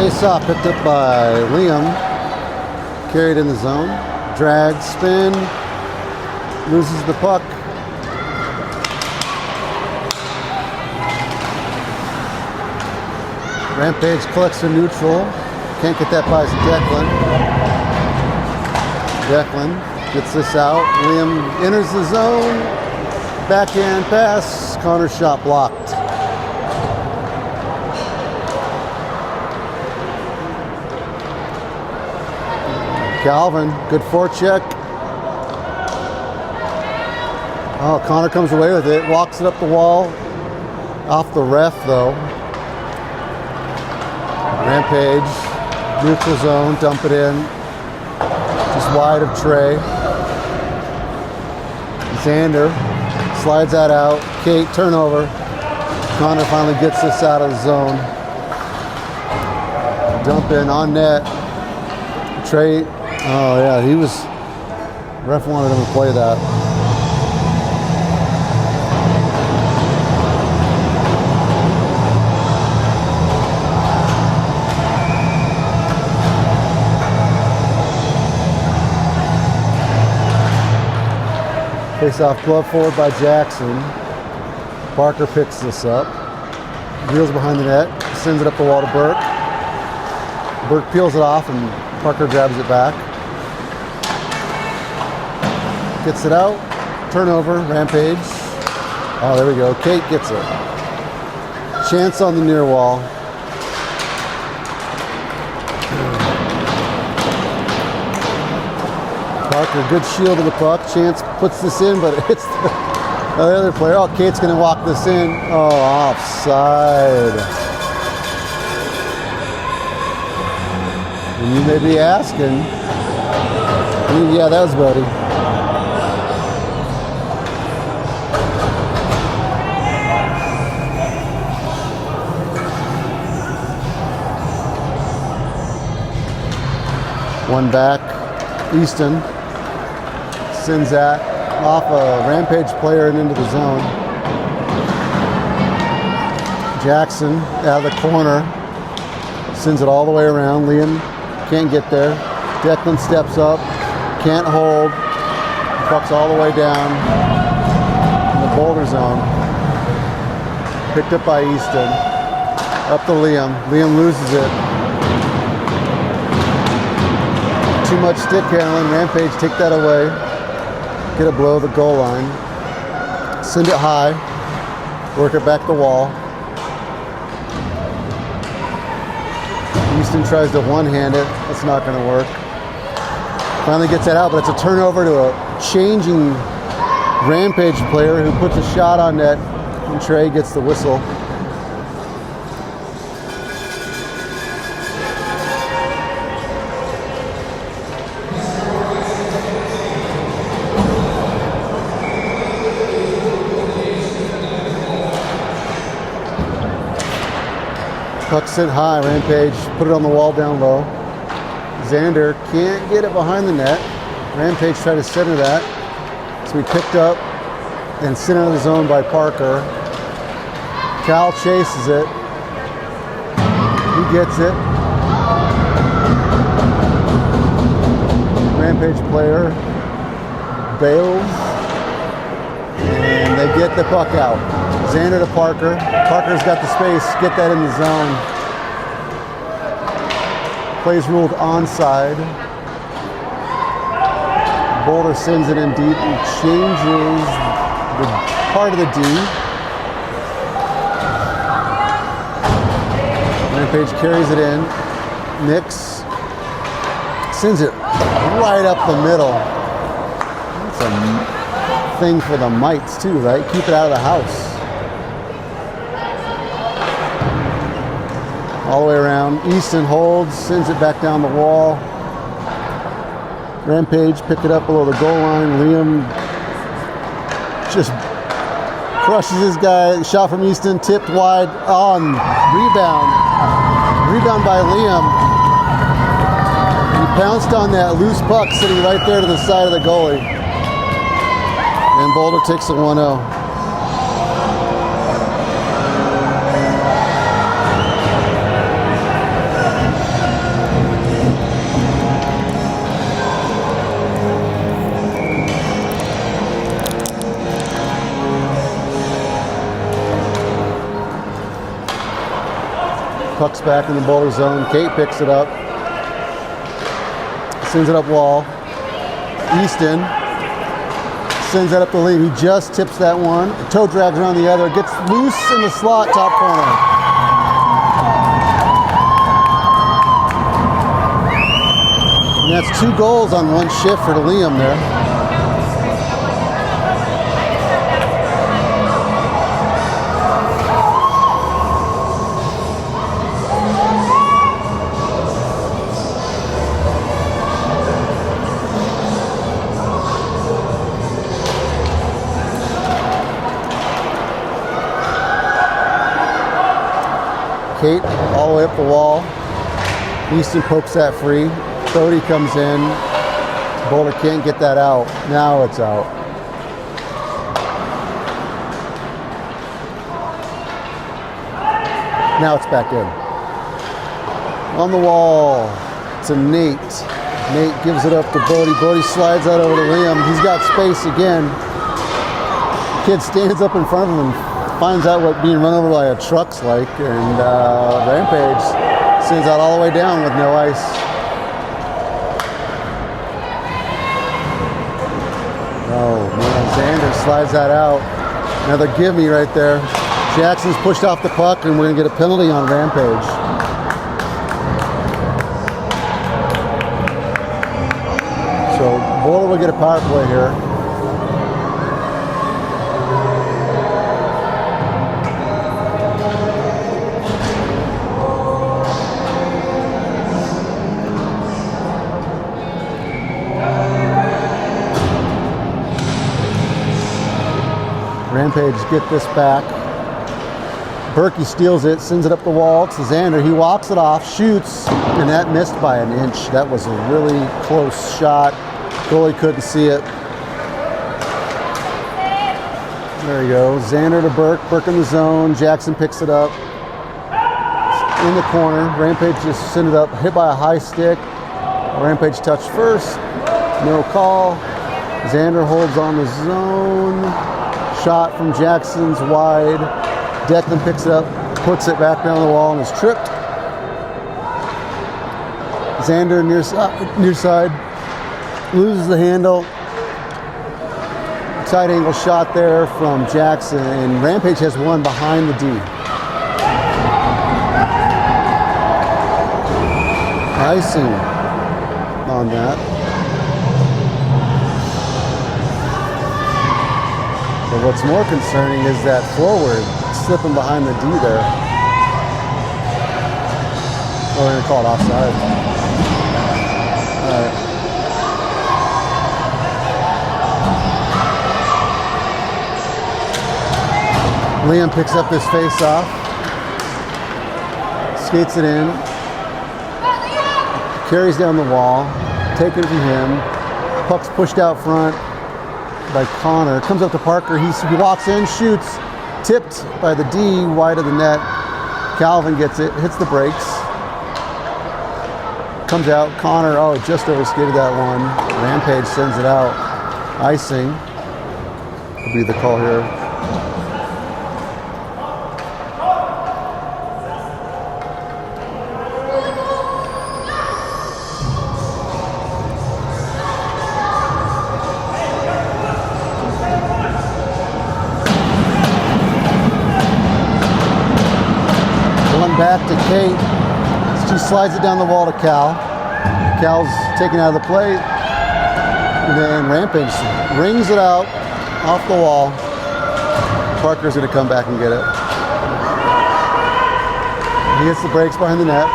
Face off picked up by Liam. Carried in the zone. Drag, spin. Loses the puck. Rampage collects a neutral. Can't get that by Declan. Declan gets this out. Liam enters the zone. Backhand pass. Connor shot blocked. Calvin, good forecheck. Oh, Connor comes away with it. Walks it up the wall. Off the ref, though. Rampage, neutral zone, dump it in. Just wide of Trey. Xander slides that out. Kate, turnover. Connor finally gets this out of the zone. Dump in on net. Trey, oh yeah, he was, ref wanted him to play that. Face off glove forward by Jackson. Parker picks this up. Wheels behind the net. Sends it up the wall to Burke. Burke peels it off and Parker grabs it back. Gets it out. Turnover. Rampage. Oh, there we go. Kate gets it. Chance on the near wall. Parker, good shield of the puck. Chance puts this in, but it hits the other player. Oh, Kate's going to walk this in. Oh, offside. And you may be asking, yeah, that was Buddy. One back. Easton sends that off a Rampage player and into the zone. Jackson out of the corner sends it all the way around. Liam can't get there. Declan steps up, can't hold. Puck's all the way down in the Boulder zone. Picked up by Easton. Up to Liam. Liam loses it. Too much stick handling. Rampage take that away. Get it below the goal line. Send it high. Work it back the wall. Easton tries to one-hand it. That's not going to work. Finally gets that out, but it's a turnover to a changing Rampage player who puts a shot on net, and Trey gets the whistle. Puck sent high, Rampage put it on the wall down low. Xander can't get it behind the net. Rampage tried to center that. So he picked up and sent out of the zone by Parker. Cal chases it. He gets it. Rampage player bails. And they get the puck out. Xander to Parker. Parker's got the space. Get that in the zone. Plays ruled onside. Boulder sends it in deep and changes the part of the D. Rampage carries it in. Nix sends it right up the middle. That's a thing for the mites too, right? Keep it out of the house. All the way around. Easton holds, sends it back down the wall. Rampage pick it up below the goal line. Liam just crushes his guy. Shot from Easton, tipped wide on. Rebound. Rebound by Liam. He pounced on that loose puck sitting right there to the side of the goalie. And Boulder takes a 1-0. puck's back in the boulder zone. Kate picks it up, sends it up wall. Easton sends that up to Liam. He just tips that one. Toe drags around the other. Gets loose in the slot, top corner. And that's 2 goals on 1 shift for Liam there. Kate all the way up the wall. Easton pokes that free. Bodie comes in. Boulder can't get that out. Now it's out. Now it's back in. On the wall to Nate. Nate gives it up to Bodie. Bodie slides that over to Liam. He's got space again. Kid stands up in front of him and finds out what being run over by a truck's like, and Rampage sends out all the way down with no ice. Oh man, Xander slides that out. Another gimme right there. Jackson's pushed off the puck, and we're gonna get a penalty on Rampage. So Boulder will get a power play here. Rampage get this back. Berkey steals it, sends it up the wall to Xander. He walks it off, shoots, and that missed by an inch. That was a really close shot. Goalie couldn't see it. There you go. Xander to Burke. Burke in the zone. Jackson picks it up. In the corner. Rampage just sent it up. Hit by a high stick. Rampage touched first. No call. Xander holds on the zone. Shot from Jackson's wide. Declan picks it up, puts it back down the wall, and is tripped. Xander near side loses the handle. Side angle shot there from Jackson, and Rampage has one behind the D. Icing on that. But what's more concerning is that forward slipping behind the D there. Oh, we're going to call it offside. All right. Liam picks up this face-off. Skates it in. Carries down the wall. Taken from him. Puck's pushed out front by Connor. Comes up to Parker. He walks in, shoots. Tipped by the D, wide of the net. Calvin gets it, hits the brakes. Comes out. Connor, just overskated that one. Rampage sends it out. Icing will be the call here. Back to Kate. She slides it down the wall to Cal. Cal's taken out of the play. And then Rampage rings it out off the wall. Parker's going to come back and get it. He hits the brakes behind the net.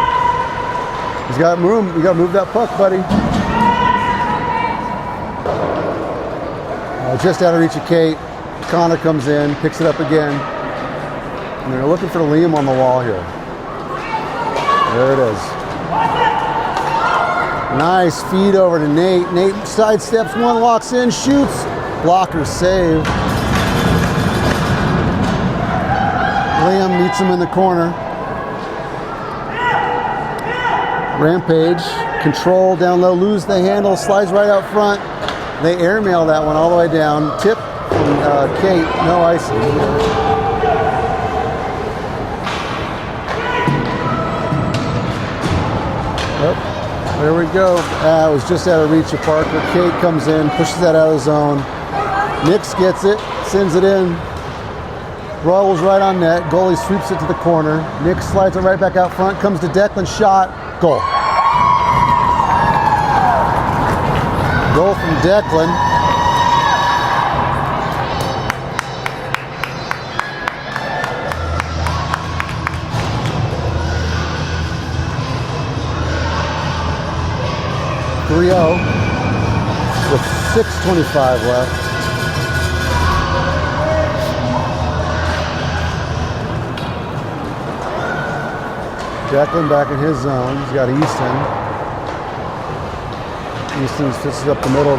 He's got room. You got to move that puck, buddy. Just out of reach of Kate. Connor comes in, picks it up again. And they're looking for Liam on the wall here. There it is. Nice feed over to Nate. Nate sidesteps one, walks in, shoots. Blocker save. Liam meets him in the corner. Rampage, control down low, lose the handle, slides right out front. They airmail that one all the way down. Tip from Kate, no icing. There we go. It was just out of reach of Parker. Kate comes in, pushes that out of the zone. Nix gets it, sends it in. Rolls right on net. Goalie sweeps it to the corner. Nix slides it right back out front. Comes to Declan. Shot. Goal. Goal from Declan. With 6:25 left. Declan back in his zone. He's got Easton. Easton fits it up the middle.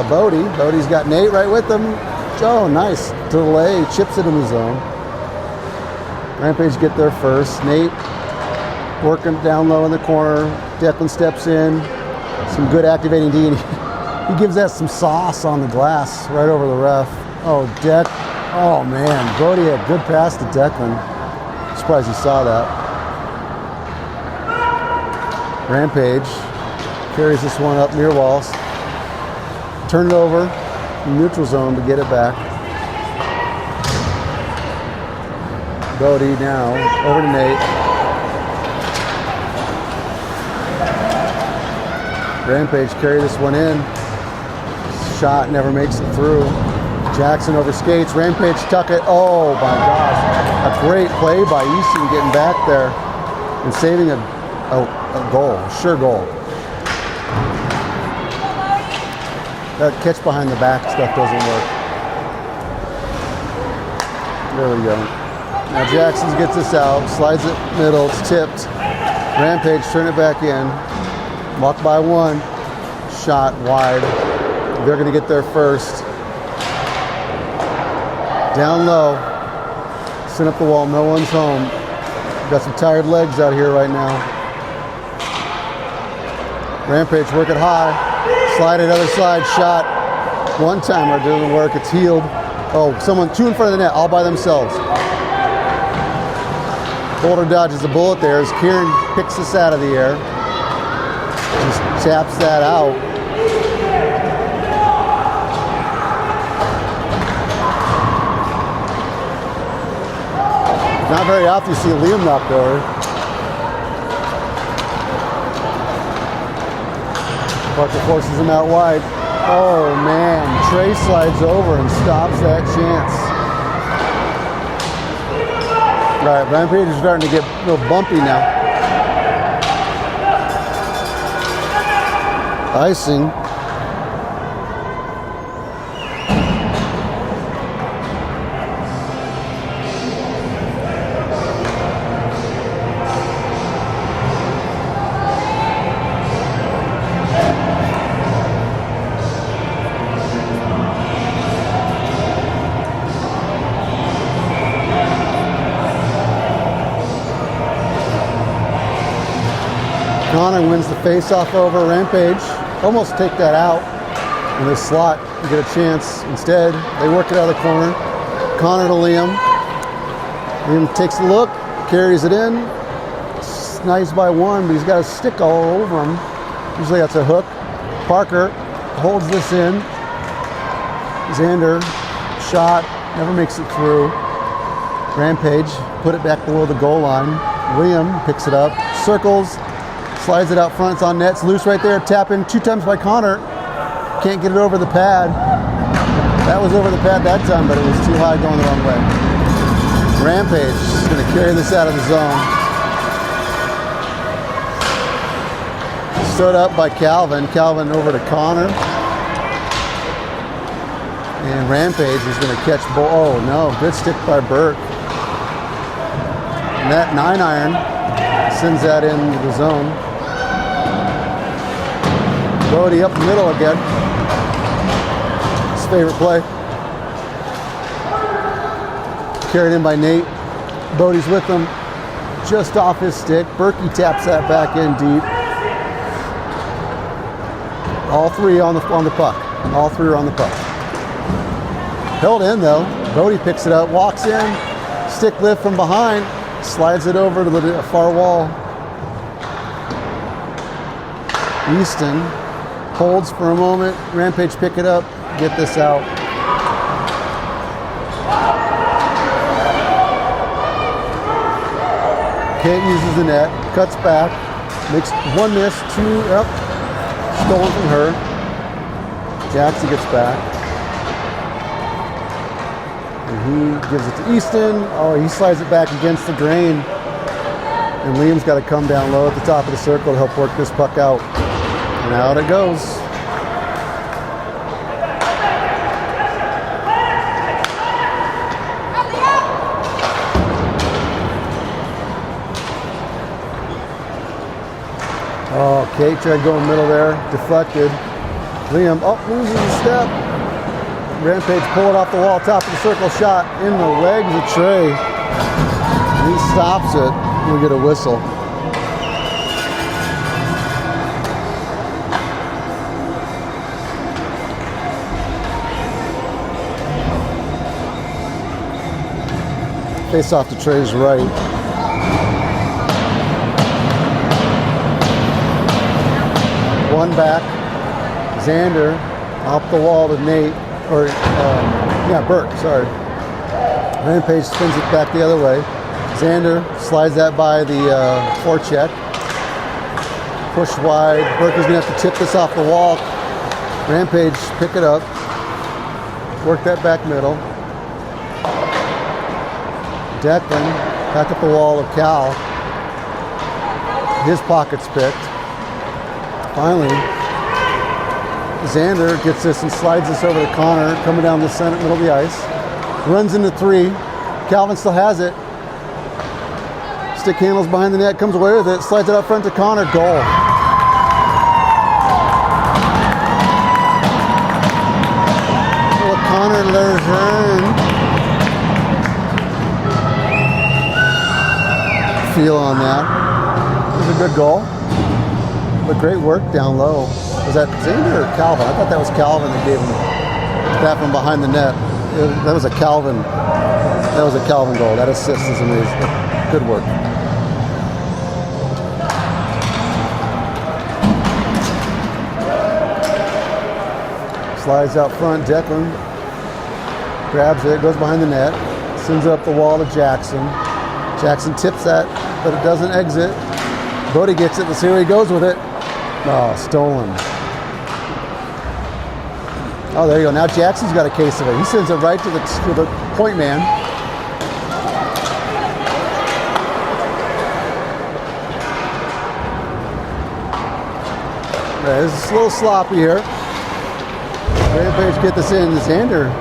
Bodie. Bodie's got Nate right with him. Oh, nice. Delay. Chips it in the zone. Rampage get there first. Nate working down low in the corner. Declan steps in. Some good activating D. And he gives that some sauce on the glass right over the ref. Oh, oh man. Bodie had good pass to Declan. Surprised he saw that. Rampage carries this one up near walls. Turn it over, neutral zone to get it back. Bodie now over to Nate. Rampage carry this one in. Shot never makes it through. Jackson over skates. Rampage tuck it. Oh my gosh. A great play by Easton getting back there and saving a goal, sure goal. That catch behind the back stuff doesn't work. There we go. Now Jackson gets this out, slides it middle, it's tipped. Rampage turn it back in. Walk by one, shot wide. They're gonna get there first. Down low, send up the wall, no one's home. Got some tired legs out here right now. Rampage work it high, slide it other side, shot. One timer doesn't work, it's healed. Oh, someone two in front of the net, all by themselves. Boulder dodges a bullet there as Kieran picks this out of the air. Just taps that out. Not very often you see Liam knocked over. Parker forces him out wide. Oh man, Trey slides over and stops that chance. All right, Rampage is starting to get a little bumpy now. Icing. Connor wins the face-off over Rampage. Almost take that out in this slot and get a chance. Instead, they work it out of the corner. Connor to Liam. Liam takes a look, carries it in. Snipes by one, but he's got a stick all over him. Usually that's a hook. Parker holds this in. Xander, shot, never makes it through. Rampage, put it back below the goal line. Liam picks it up, circles, slides it out front, it's on net, it's loose right there, tap in 2 times by Connor. Can't get it over the pad. That was over the pad that time, but it was too high going the wrong way. Rampage is gonna carry this out of the zone. Stood up by Calvin. Calvin over to Connor. And Rampage is gonna catch ball. Oh no, good stick by Burke. And that 9-iron sends that into the zone. Bodie up the middle again. His favorite play. Carried in by Nate. Bodie's with him. Just off his stick. Berkey taps that back in deep. All three on the puck. All three are on the puck. Held in though. Bodie picks it up, walks in, stick lift from behind, slides it over to the far wall. Easton holds for a moment. Rampage pick it up, get this out. Kate uses the net, cuts back, makes one miss, two up, stolen from her. Jackson gets back. And he gives it to Easton. Oh, he slides it back against the grain. And Liam's got to come down low at the top of the circle to help work this puck out. And out it goes. Oh, Kate tried going middle there, deflected. Liam, loses a step. Rampage pull it off the wall, top of the circle, shot in the legs of Trey. He stops it. We get a whistle. Face off to Trey's right. One back. Xander off the wall to Nate, Burke, sorry. Rampage spins it back the other way. Xander slides that by the forecheck. Push wide. Burke is going to have to tip this off the wall. Rampage pick it up. Work that back middle. Declan back up the wall of Cal. His pocket's picked. Finally, Xander gets this and slides this over to Connor, coming down the center, middle of the ice. Runs into three. Calvin still has it. Stick handles behind the net, comes away with it, slides it up front to Connor. Goal. Little Connor Lejeune. Feel on that. It was a good goal. But great work down low. Was that Xander or Calvin? I thought that was Calvin that gave him that from behind the net. That was a Calvin. That was a Calvin goal. That assist is amazing. Good work. Slides out front. Declan grabs it, goes behind the net, sends it up the wall to Jackson. Jackson tips that, but it doesn't exit. Bodie gets it. Let's see where he goes with it. Oh, stolen. Oh, there you go. Now Jackson's got a case of it. He sends it right to the point man. Right, this is a little sloppy here. Rampage get this in. Xander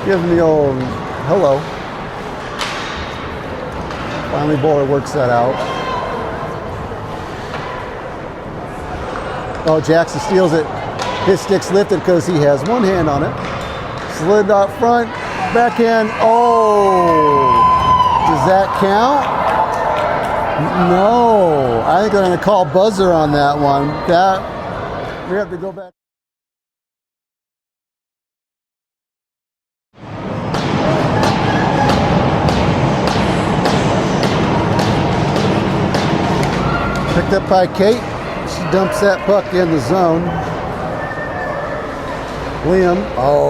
give him the old hello. Finally, Bowler works that out. Oh, Jackson steals it. His stick's lifted because he has one hand on it. Slid out front, backhand. Oh, does that count? No, I think they're going to call buzzer on that one. We have to go back. Picked up by Kate. She dumps that puck in the zone. Liam,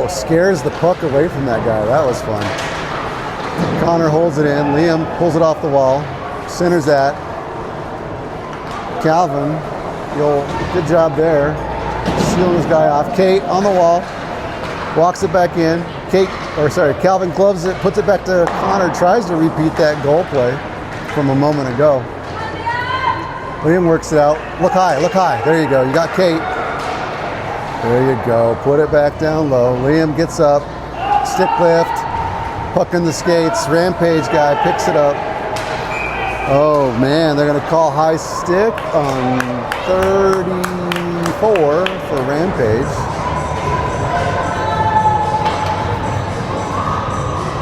scares the puck away from that guy. That was fun. Connor holds it in. Liam pulls it off the wall. Centers that. Calvin, good job there. Sealing this guy off. Kate on the wall. Walks it back in. Calvin gloves it, puts it back to Connor, tries to repeat that goal play from a moment ago. Liam works it out. Look high. There you go. You got Kate. There you go. Put it back down low. Liam gets up. Stick lift. Puck in the skates. Rampage guy picks it up. Oh, man. They're going to call high stick on 34 for Rampage.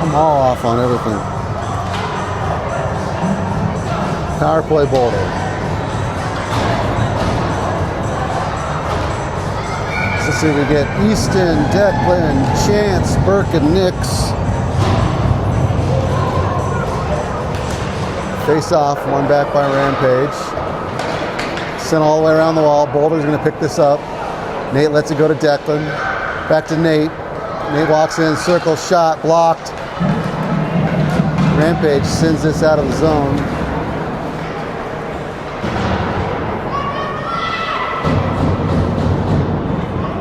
I'm all off on everything. Power play Boulder. Let's see, we get Easton, Declan, Chance, Burke, and Nix. Face off, one back by Rampage. Sent all the way around the wall. Boulder's going to pick this up. Nate lets it go to Declan. Back to Nate. Nate walks in, circle, shot, blocked. Rampage sends this out of the zone.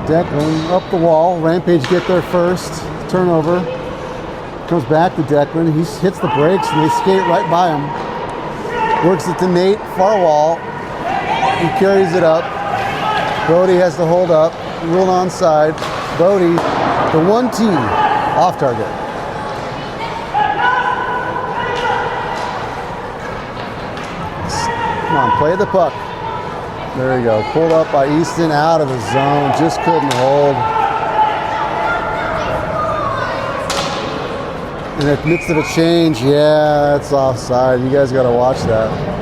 Declan up the wall. Rampage get there first. Turnover. Comes back to Declan. He hits the brakes and they skate right by him. Works it to Nate, far wall. He carries it up. Bodie has to hold up. Ruled onside. Bodie, the 1T, off target. Come on, play the puck. There you go. Pulled up by Easton, out of the zone. Just couldn't hold. In the midst of a change, yeah, that's offside. You guys got to watch that.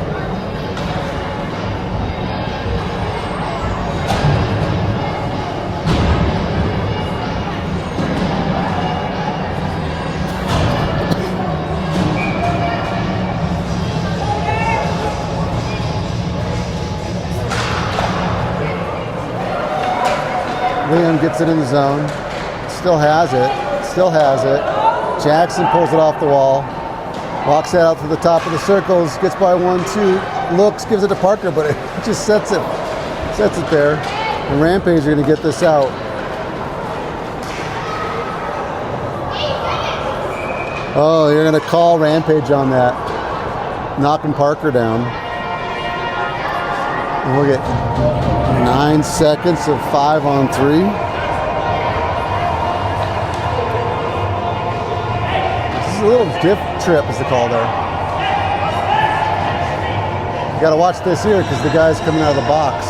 Liam gets it in the zone. Still has it. Still has it. Jackson pulls it off the wall. Walks it out to the top of the circles. Gets by 1-2. Looks, gives it to Parker, but it just sets it there. And Rampage are going to get this out. Oh, you're going to call Rampage on that. Knocking Parker down. And we'll get 9 seconds of 5-on-3. This is a little dip trip is the call there. You got to watch this here because the guy's coming out of the box.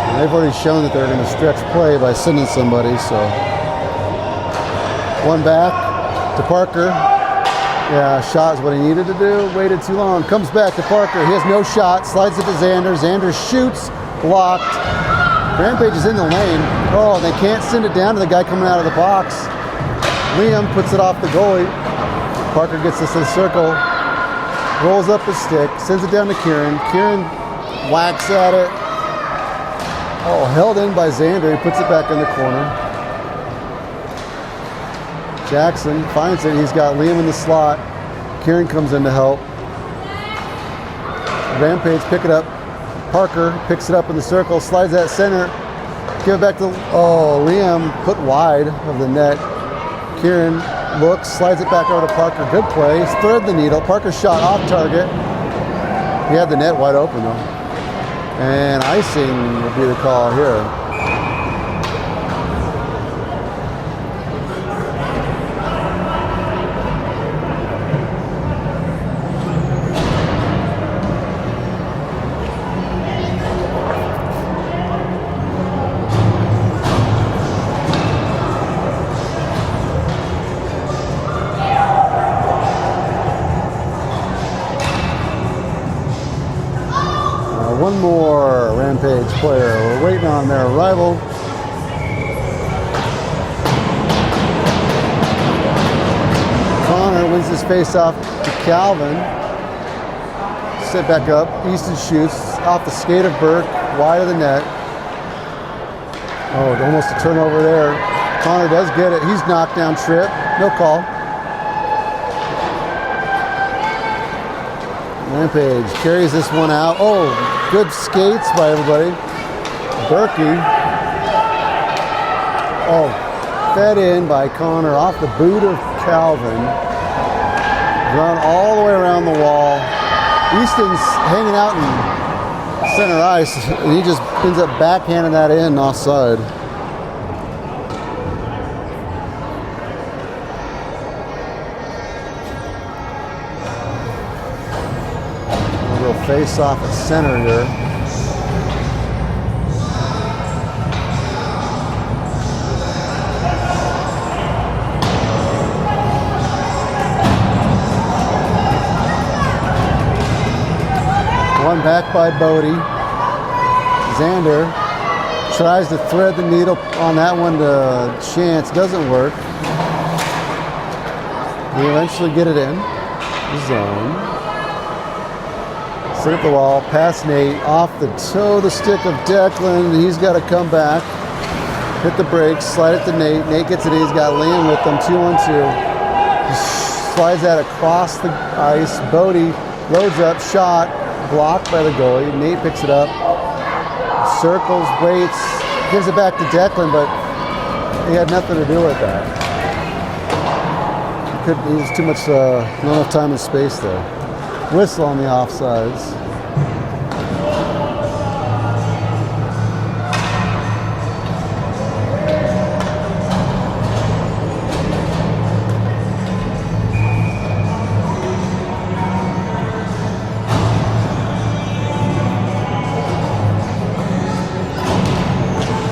And they've already shown that they're going to stretch play by sending somebody, so. One back to Parker. Yeah, shot is what he needed to do. Waited too long. Comes back to Parker. He has no shot. Slides it to Xander. Xander shoots. Blocked. Rampage is in the lane. Oh, they can't send it down to the guy coming out of the box. Liam puts it off the goalie. Parker gets this in the circle. Rolls up his stick. Sends it down to Kieran. Kieran whacks at it. Oh, held in by Xander. He puts it back in the corner. Jackson finds it. He's got Liam in the slot. Kieran comes in to help. Rampage pick it up. Parker picks it up in the circle, slides that center. Give it back to, oh, Liam put wide of the net. Kieran looks, slides it back over to Parker. Good play. He's thread the needle. Parker shot off target. He had the net wide open though. And icing would be the call here. One more Rampage player. We're waiting on their arrival. Connor wins this face-off to Calvin. Set back up. Easton shoots off the skate of Burke, wide of the net. Oh, almost a turnover there. Connor does get it. He's knocked down Tripp. No call. Rampage carries this one out. Oh, good skates by everybody. Berkey. Oh, fed in by Connor off the boot of Calvin. Run all the way around the wall. Easton's hanging out in center ice, and he just ends up backhanding that in offside. Face off at center here. One back by Bodie. Xander tries to thread the needle on that one to Chance. Doesn't work. They eventually get it in the zone. right up the wall, past Nate, off the toe, the stick of Declan. He's got to come back, hit the brakes, slide it to Nate. Nate gets it, he's got Liam with them, 2-on-2. He slides that across the ice. Bodie loads up, shot, blocked by the goalie. Nate picks it up, circles, waits, gives it back to Declan, but he had nothing to do with that. He was too much, not enough time and space there. Whistle on the offsides.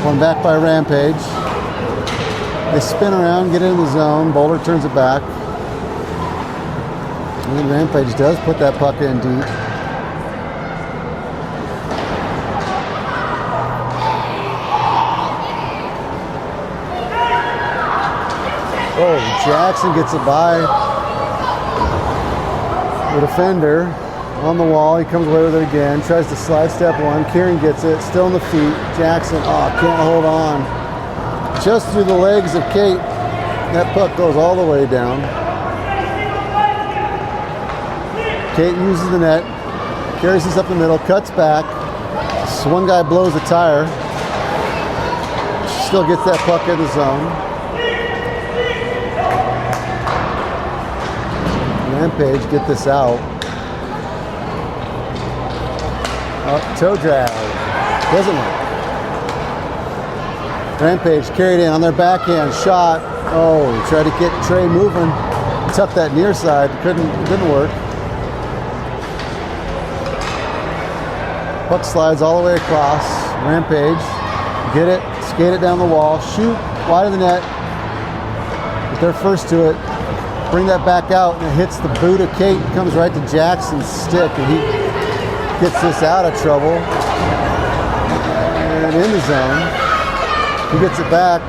One back by Rampage. They spin around, get in the zone. Boulder turns it back. And Rampage does put that puck in deep. Oh, Jackson gets it by the defender on the wall. He comes away with it again. Tries to slide step one. Kieran gets it. Still on the feet. Jackson, can't hold on. Just through the legs of Kate. That puck goes all the way down. Kate uses the net, carries this up the middle, cuts back. So one guy blows a tire. She still gets that puck in the zone. Rampage get this out. Toe drag. Doesn't work. Rampage carried in on their backhand shot. Oh, tried to get Trey moving. Tuck that near side. Didn't work. Puck slides all the way across. Rampage, get it, skate it down the wall, shoot wide of the net. But they're first to it. Bring that back out, and it hits the boot of Kate. Comes right to Jackson's stick, and he gets this out of trouble. And in the zone, he gets it back.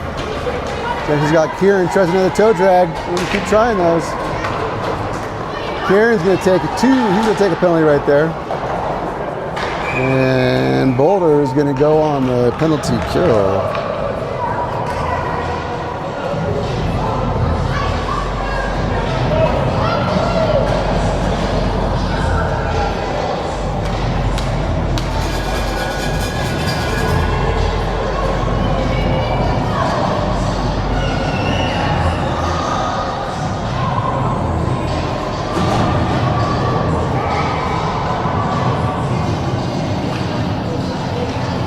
Jackson's got Kieran, tries another toe drag. We're gonna keep trying those. Kieran's gonna take a two. He's gonna take a penalty right there. And Boulder is going to go on the penalty kill.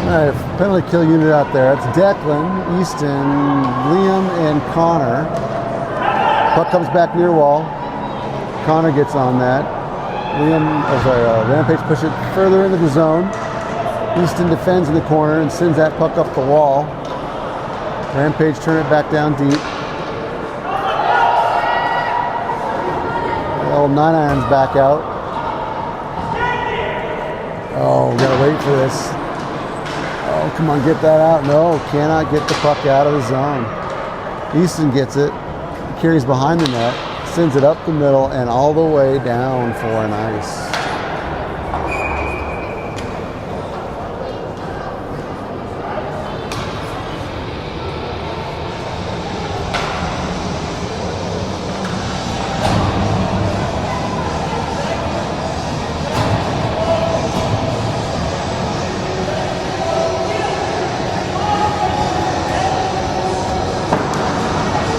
All right, penalty kill unit out there. It's Declan, Easton, Liam, and Connor. Puck comes back near wall. Connor gets on that. Rampage push it further into the zone. Easton defends in the corner and sends that puck up the wall. Rampage turn it back down deep. The old 9-iron's back out. Oh, we gotta wait for this. Oh, come on, get that out. No, cannot get the puck out of the zone. Easton gets it, carries behind the net, sends it up the middle and all the way down for an ice.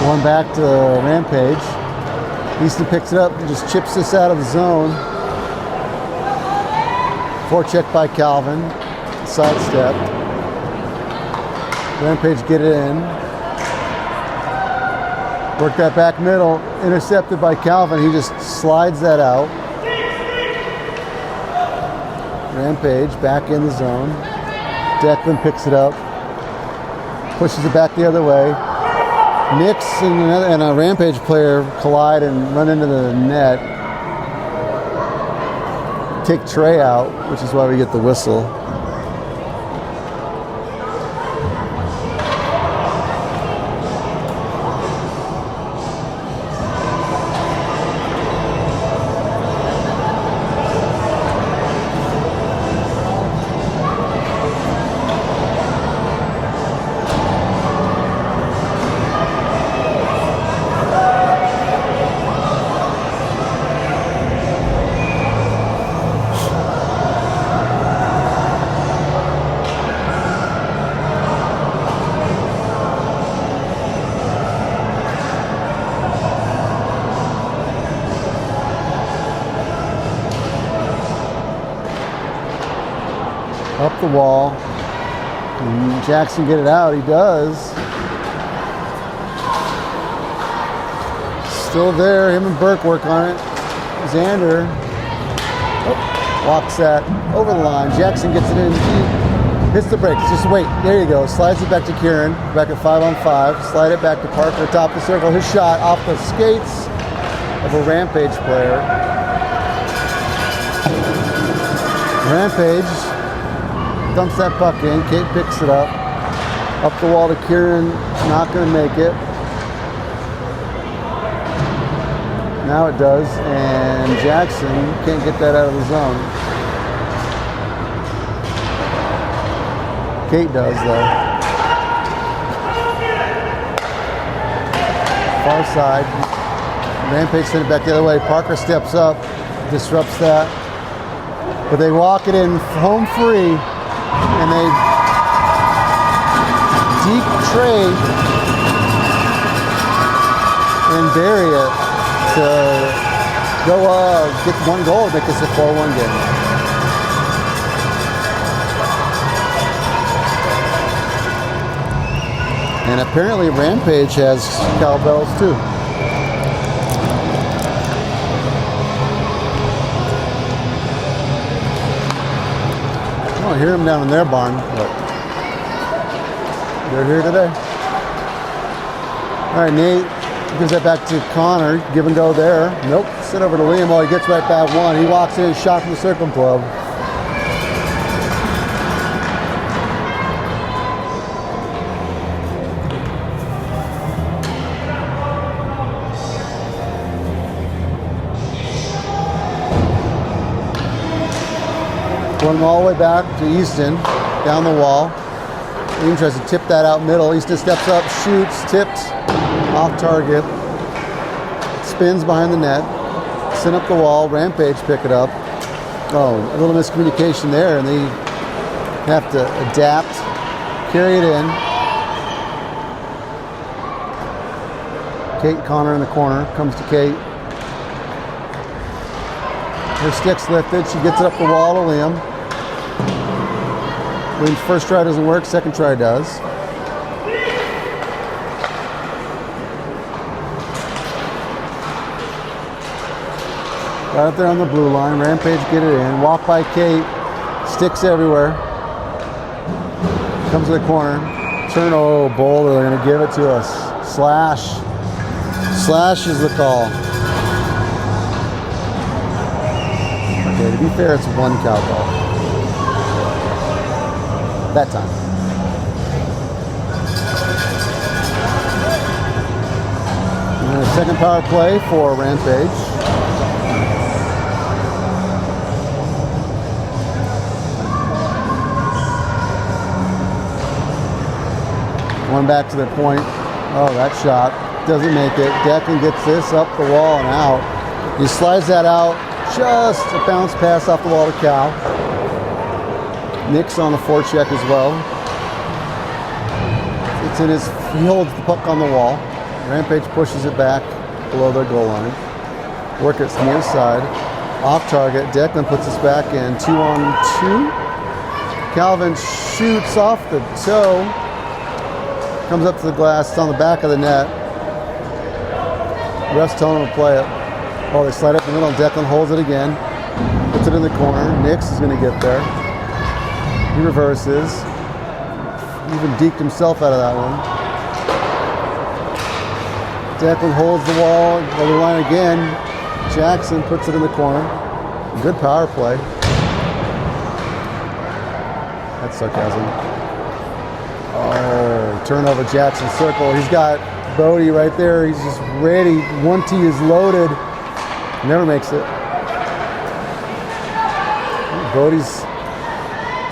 One back to Rampage. Easton picks it up and just chips this out of the zone. Forecheck by Calvin. Sidestep. Rampage get it in. Work that back middle. Intercepted by Calvin. He just slides that out. Rampage back in the zone. Declan picks it up. Pushes it back the other way. Nix and a Rampage player collide and run into the net. Take Trey out, which is why we get the whistle. up the wall. Can Jackson get it out? He does. Still there. Him and Burke work on it. Xander walks that over the line. Jackson gets it in deep. Hits the brakes. Just wait. There you go. Slides it back to Kieran. Back at 5-on-5. Slide it back to Parker. Top the circle. His shot off the skates of a Rampage player. Rampage dumps that puck in. Kate picks it up. Up the wall to Kieran. Not going to make it. Now it does. And Jackson can't get that out of the zone. Kate does, though. Far side. Rampage sent it back the other way. Parker steps up. Disrupts that. But they walk it in home free. And they deep trade and bury it to go get one goal and make this a 4-1 game. And apparently Rampage has cowbells too. I don't hear them down in their barn, but they're here today. All right, Nate gives that back to Connor. Give and go there. Nope. Sit over to Liam. Oh, he gets right back one. He walks in, shot from the circle club. Going all the way back to Easton, down the wall. Liam tries to tip that out middle. Easton steps up, shoots, tipped, off target. Spins behind the net. Send up the wall. Rampage pick it up. Oh, a little miscommunication there, and they have to adapt, carry it in. Kate Connor in the corner. Comes to Kate. Her stick's lifted. She gets it up the wall to Liam. Liam's first try doesn't work. Second try does. Right up there on the blue line. Rampage get it in. Walk by Kate. Sticks everywhere. Comes to the corner. Turn. Oh, Boulder. They're going to give it to us. Slash. Slash is the call. Okay, to be fair, it's one cowbell. That time. And a second power play for Rampage. One back to the point. Oh, that shot doesn't make it. Declan gets this up the wall and out. He slides that out. Just a bounce pass off the wall to Cal. Nick's on the forecheck as well. It's in his. He holds the puck on the wall. Rampage pushes it back below their goal line. Work it from the inside. Off target. Declan puts us back in 2-on-2. Calvin shoots off the toe. Comes up to the glass. It's on the back of the net. Ref's telling him to play it. Oh, they slide up the middle. Declan holds it again. Puts it in the corner. Nix is going to get there. He reverses. He even deked himself out of that one. Declan holds the wall. Over the line again. Jackson puts it in the corner. Good power play. That's sarcasm. Oh, turnover. Jackson circle. He's got Bodie right there. He's just ready. 1T is loaded. Never makes it. Bodie's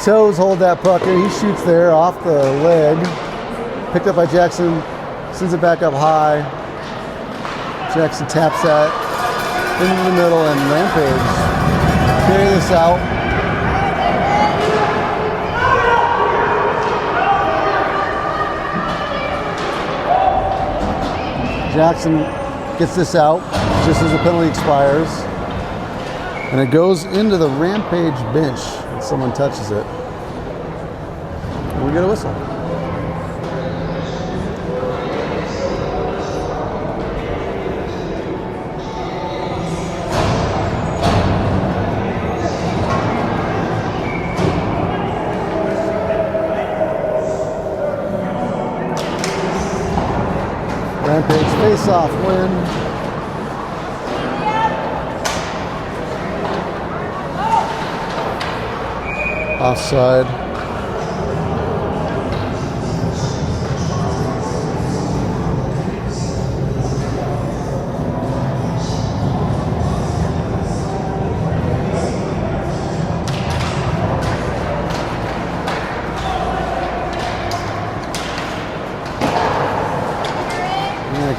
toes hold that puck in. He shoots there off the leg. Picked up by Jackson. Sends it back up high. Jackson taps that into the middle, and Rampage carry this out. Jackson gets this out just as the penalty expires. And it goes into the Rampage bench when someone touches it. And we get a whistle. Rampage face-off win. Offside.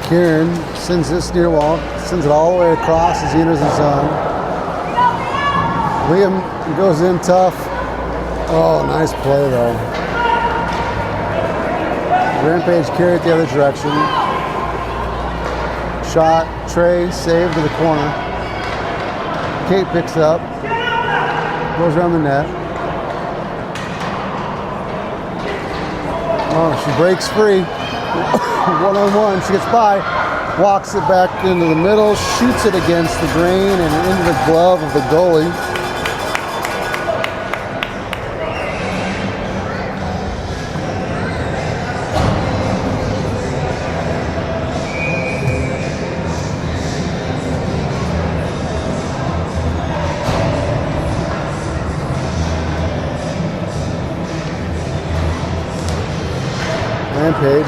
Kieran sends this near wall, sends it all the way across as he enters the zone. Liam goes in tough. Oh, nice play though. Rampage carried the other direction. Shot, Trey, saved to the corner. Kate picks up, goes around the net. Oh, she breaks free. One-on-one, she gets by, walks it back into the middle, shoots it against the grain and into the glove of the goalie. Rampage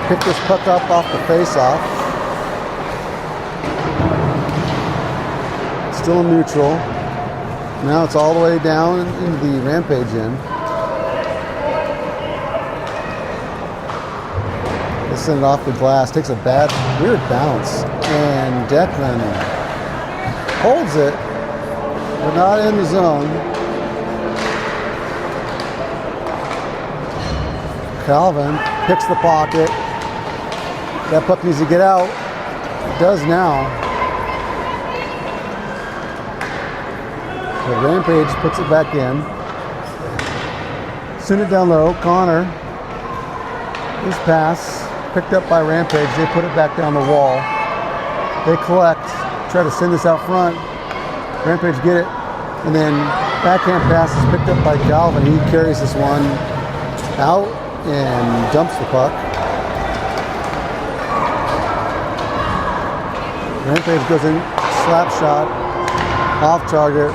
pick this puck up off the face-off. Still neutral. Now it's all the way down in the Rampage end. They send it off the glass. Takes a bad, weird bounce. And Declan holds it, but not in the zone. Calvin picks the pocket. That puck needs to get out. It does now. The Rampage puts it back in. Send it down low. Connor. His pass picked up by Rampage. They put it back down the wall. They collect. Try to send this out front. Rampage get it. And then backhand pass is picked up by Calvin. He carries this one out and dumps the puck. Rampage goes in, slap shot, off target,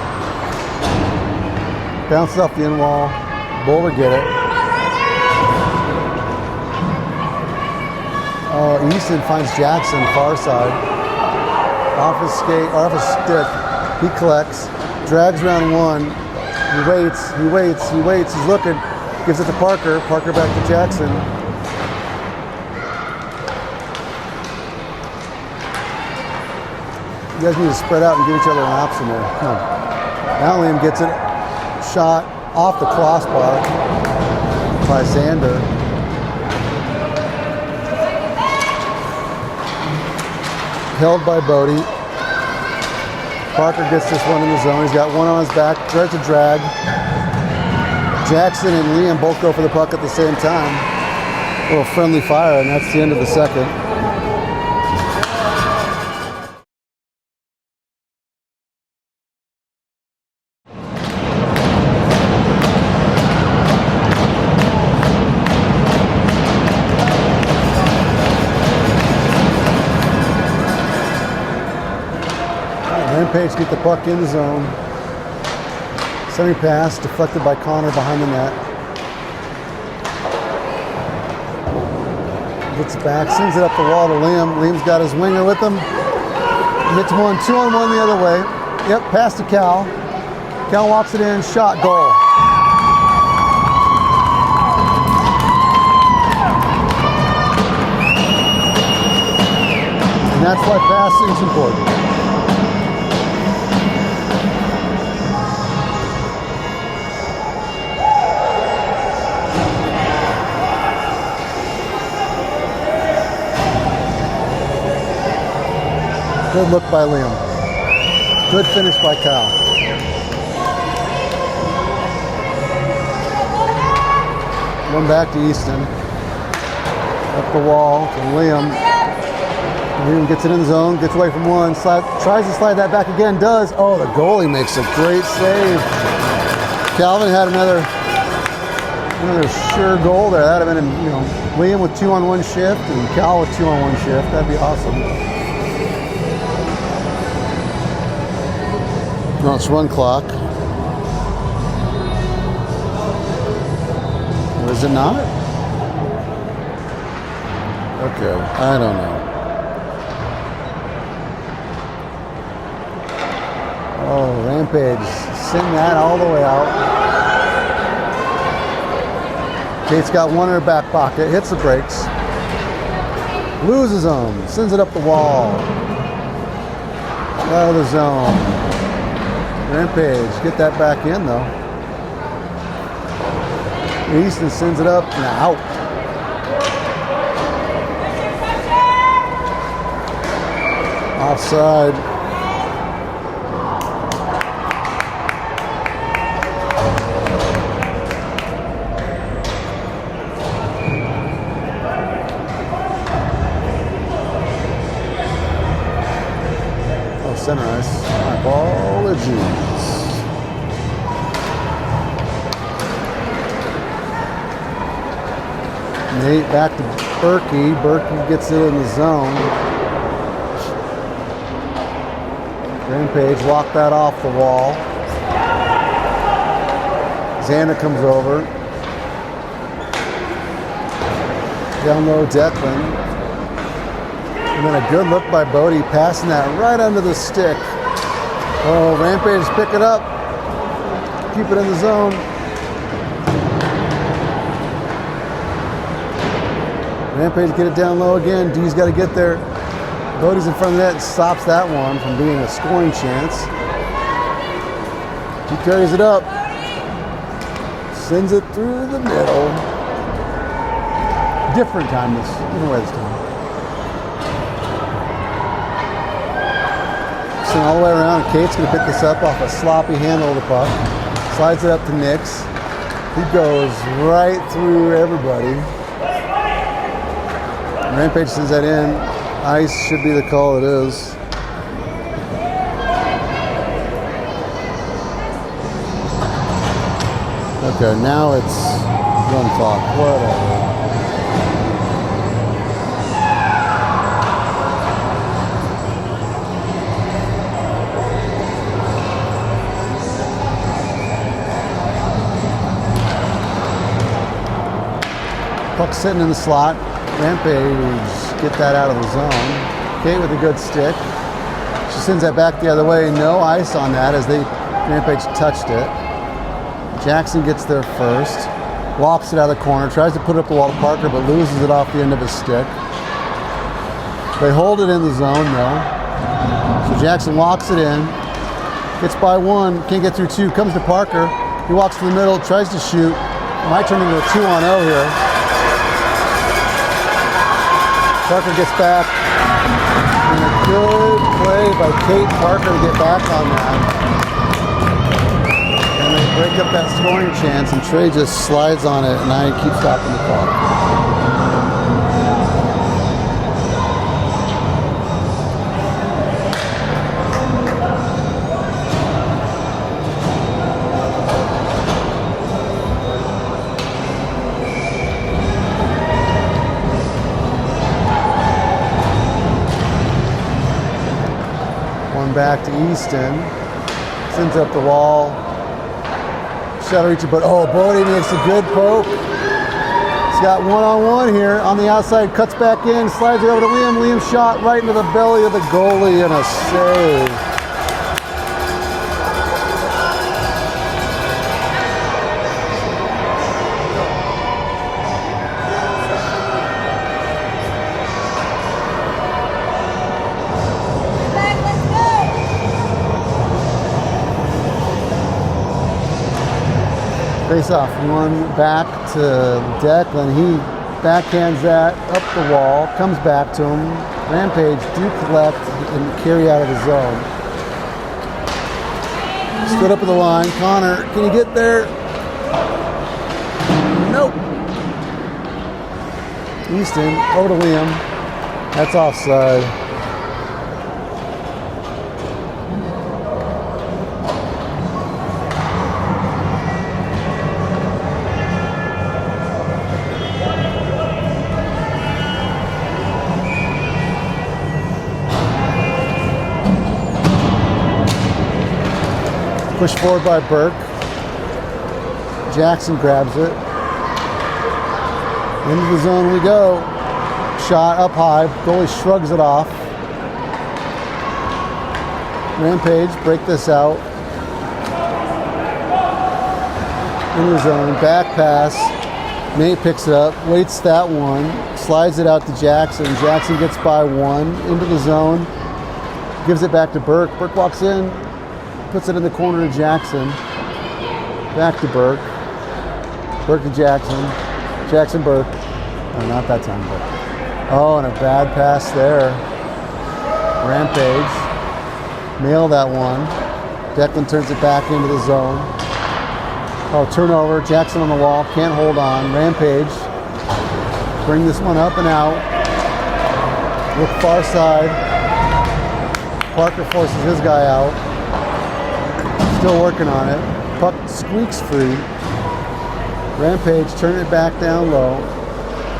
bounces off the end wall, Boulder get it. Oh, Easton finds Jackson, far side, off his skate, or off his stick. He collects, drags around one, he waits, he's looking, gives it to Parker, Parker back to Jackson. You guys need to spread out and give each other an option there. Come on. Now Liam gets it. Shot off the crossbar by Xander. Held by Bodie. Parker gets this one in the zone. He's got one on his back. Tries to drag. Jackson and Liam both go for the puck at the same time. A little friendly fire, and that's the end of the second. Rampage get the puck in the zone. Semi pass deflected by Connor behind the net. Gets it back, sends it up the wall to Liam. Liam's got his winger with him. Hits one, 2-on-1 the other way. Yep, pass to Cal. Cal walks it in, shot, goal. And that's why passing is important. Good look by Liam. Good finish by Kyle. One back to Easton. Up the wall to Liam. Liam gets it in the zone, gets away from one, tries to slide that back again, does. Oh, the goalie makes a great save. Calvin had another sure goal there. That'd have been, Liam with 2-on-1 shift and Cal with 2-on-1 shift. That'd be awesome. No, it's run clock. Or is it not? Okay, I don't know. Oh, Rampage, send that all the way out. Kate's got one in her back pocket, hits the brakes. Loses them, sends it up the wall. Out of the zone. Rampage, get that back in though. Easton sends it up and out. Offside. Oh, center ice. My apologies. Nate back to Berkey. Berkey gets it in the zone. Rampage walked that off the wall. Xander comes over. Down low, Declan. And then a good look by Bodie, passing that right under the stick. Oh, Rampage pick it up. Keep it in the zone. Rampage get it down low again. D's got to get there. Bodie's in front of the net and stops that one from being a scoring chance. He carries it up. Sends it through the middle. Different way this time. Send all the way around. Kate's going to pick this up off a sloppy handle of the puck. Slides it up to Nix. He goes right through everybody. Rampage sends that in. Ice should be the call. It is. Okay, now it's run clock. Whatever. Puck sitting in the slot. Rampage get that out of the zone. Kate with a good stick. She sends that back the other way. No ice on that as Rampage touched it. Jackson gets there first. Walks it out of the corner. Tries to put it up the wall to Parker, but loses it off the end of his stick. They hold it in the zone though. So Jackson walks it in. Gets by one. Can't get through two. Comes to Parker. He walks to the middle. Tries to shoot. Might turn into a 2-on-0 here. Parker gets back, and a good play by Kate Parker to get back on that. And they break up that scoring chance, and Trey just slides on it, and I keep stopping the clock. Back to Easton, sends up the wall, shot to reach it, but Bodie makes a good poke. He's got one-on-one here on the outside, cuts back in, slides it over to Liam. Liam shot right into the belly of the goalie and a save. Face off, one back to Declan. He backhands that up the wall, comes back to him. Rampage do collect and carry out of the zone. Stood up at the line. Connor, can you get there? Nope. Easton, over to Liam. That's offside. Push forward by Burke. Jackson grabs it. Into the zone we go. Shot up high. Goalie shrugs it off. Rampage, break this out. In the zone. Back pass. Nate picks it up. Waits that one. Slides it out to Jackson. Jackson gets by one. Into the zone. Gives it back to Burke. Burke walks in. Puts it in the corner to Jackson. Back to Burke. Burke to Jackson. Jackson Burke. Oh, not that time, but. Oh, and a bad pass there. Rampage. Nail that one. Declan turns it back into the zone. Oh, turnover. Jackson on the wall. Can't hold on. Rampage. Bring this one up and out. Look far side. Parker forces his guy out. Still working on it. Puck squeaks free. Rampage turn it back down low.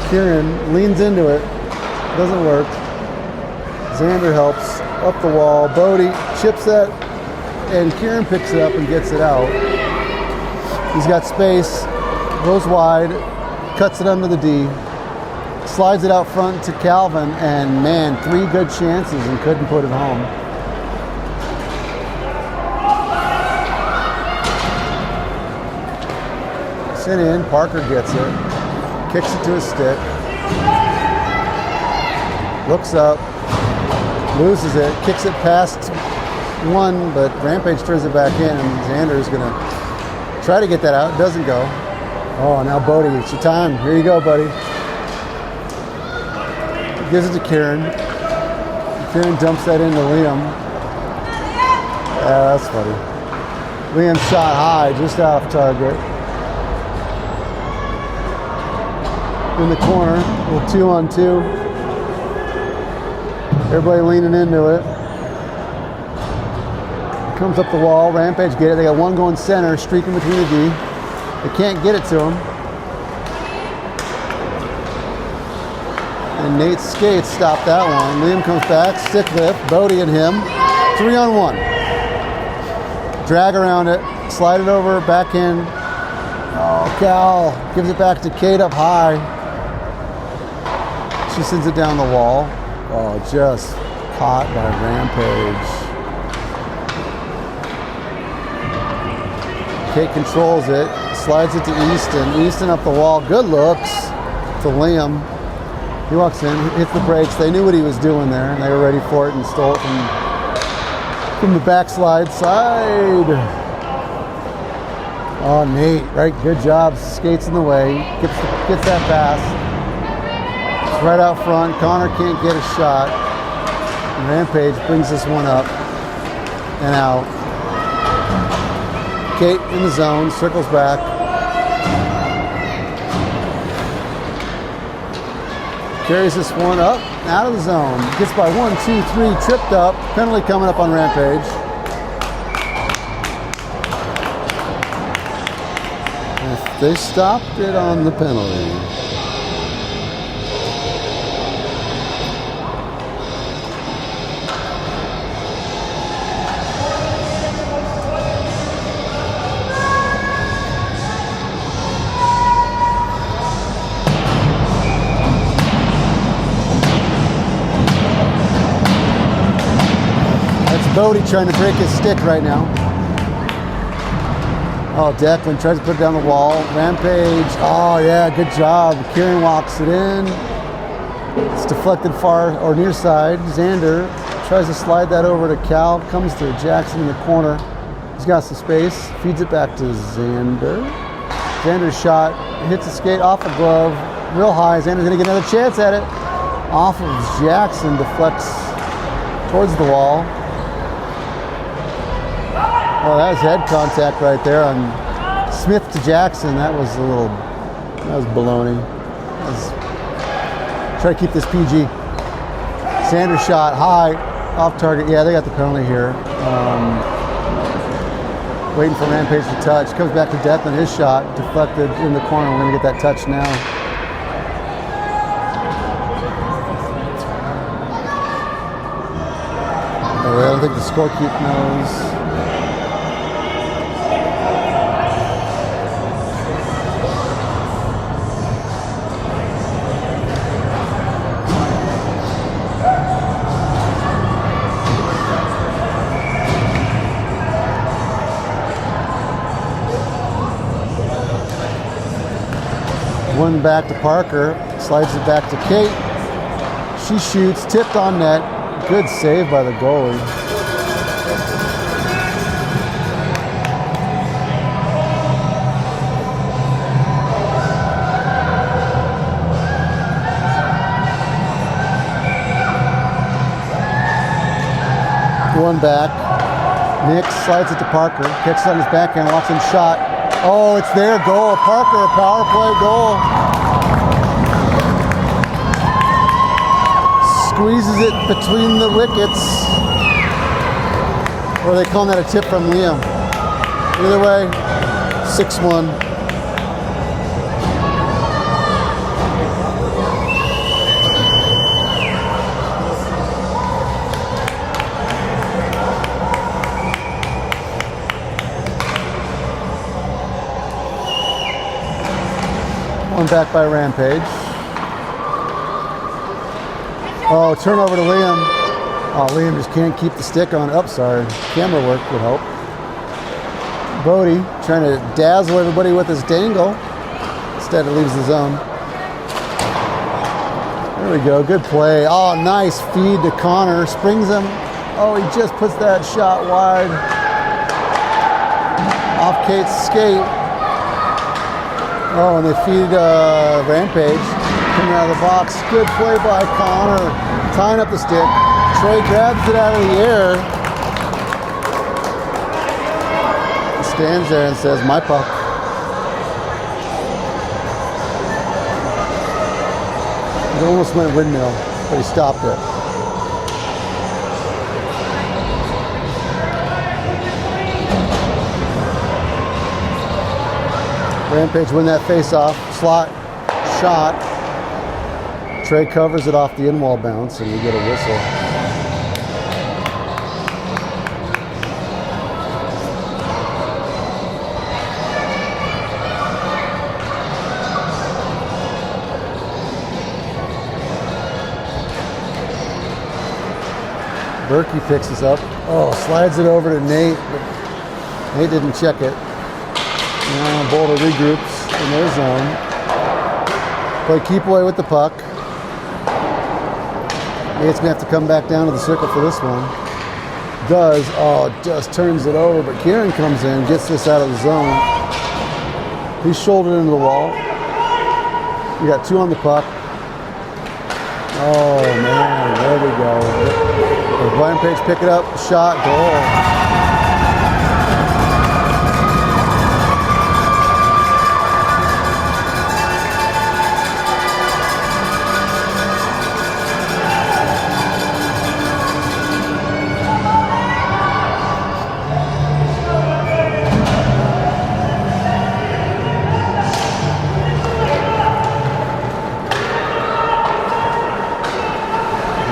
Kieran leans into it. Doesn't work. Xander helps up the wall. Bodie chips it, and Kieran picks it up and gets it out. He's got space. Goes wide. Cuts it under the D. Slides it out front to Calvin, and man, 3 good chances and couldn't put it home. Sent in, Parker gets it, kicks it to his stick, looks up, loses it, kicks it past one, but Rampage turns it back in, and Xander's gonna try to get that out, doesn't go. Oh, now Bodie, it's your time, here you go, buddy. Gives it to Kieran. Kieran dumps that into Liam. Yeah, that's funny. Liam shot high, just off target. In the corner, a little 2-on-2. Everybody leaning into it. Comes up the wall, Rampage get it. They got one going center, streaking between the D. They can't get it to him. And Nate's skates stop that one. Liam comes back, stick lift, Bodie and him. 3-on-1. Drag around it, slide it over, back in. Oh, Cal gives it back to Kate up high. She sends it down the wall. Oh, just caught by Rampage. Kate controls it, slides it to Easton. Easton up the wall, good looks to Liam. He walks in, hits the brakes. They knew what he was doing there, and they were ready for it and stole it from the backslide side. Oh, Nate, right, good job. Skates in the way, gets that pass. It's right out front. Connor can't get a shot. Rampage brings this one up and out. Kate in the zone, circles back. Carries this one up, out of the zone. Gets by 1, 2, 3, tripped up. Penalty coming up on Rampage. If they stopped it on the penalty. Bodie trying to break his stick right now. Oh, Declan tries to put it down the wall. Rampage, oh yeah, good job. Kieran walks it in. It's deflected far or near side. Xander tries to slide that over to Cal. Comes to Jackson in the corner. He's got some space. Feeds it back to Xander. Xander's shot hits the skate off a glove. Real high. Xander's going to get another chance at it. Off of Jackson. Deflects towards the wall. Oh, that was head contact right there on Smith to Jackson. That was baloney. Try to keep this PG. Sanders shot high, off target. Yeah, they got the penalty here. Waiting for Rampage to touch. Comes back to Declan. His shot deflected in the corner. We're going to get that touch now. Oh, I don't think the scorekeeper knows. One back to Parker, slides it back to Kate. She shoots, tipped on net. Good save by the goalie. One back. Nick slides it to Parker, catches on his backhand, walks in shot. Oh, it's their goal. Parker, power play goal. Squeezes it between the wickets. Or are they calling that a tip from Liam? Either way, 6-1. One back by Rampage. Oh, turnover to Liam. Oh, Liam just can't keep the stick on. Oh, sorry. Camera work would help. Bodie trying to dazzle everybody with his dangle. Instead, it leaves the zone. There we go. Good play. Oh, nice feed to Connor. Springs him. Oh, he just puts that shot wide. Off Kate's skate. Oh, and they feed Rampage coming out of the box. Good play by Connor, tying up the stick. Trey grabs it out of the air. He stands there and says, "My puck." It almost went windmill, but he stopped it. Rampage win that face-off. Slot shot. Trey covers it off the in-wall bounce, and we get a whistle. Berkey picks this up. Oh, slides it over to Nate, but Nate didn't check it. Now Boulder regroups in their zone. Play keep away with the puck. Nate's going to have to come back down to the circle for this one. Does. Oh, just turns it over, but Kieran comes in, gets this out of the zone. He's shouldered into the wall. We got 2 on the puck. Oh, man, there we go. Rampage pick it up, shot, goal.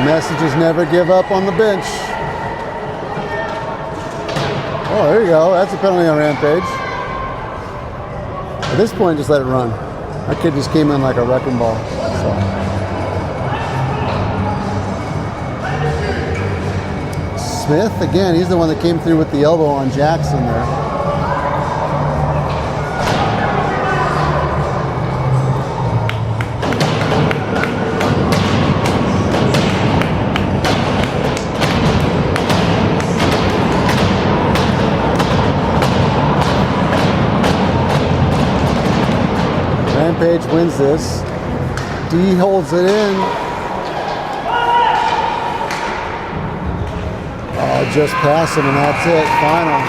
Messages never give up on the bench. Oh, there you go. That's a penalty on Rampage. At this point, just let it run. That kid just came in like a wrecking ball. So. Smith, again, he's the one that came through with the elbow on Jackson there. Rampage wins this. D holds it in. Oh, just pass him and that's it. Final.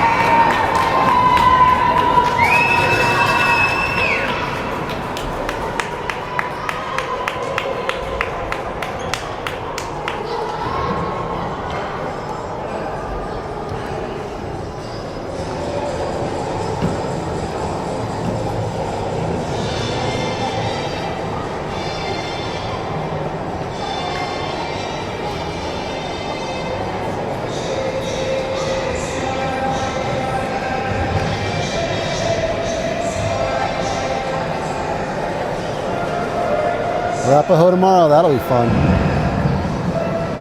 Arapahoe tomorrow, that'll be fun.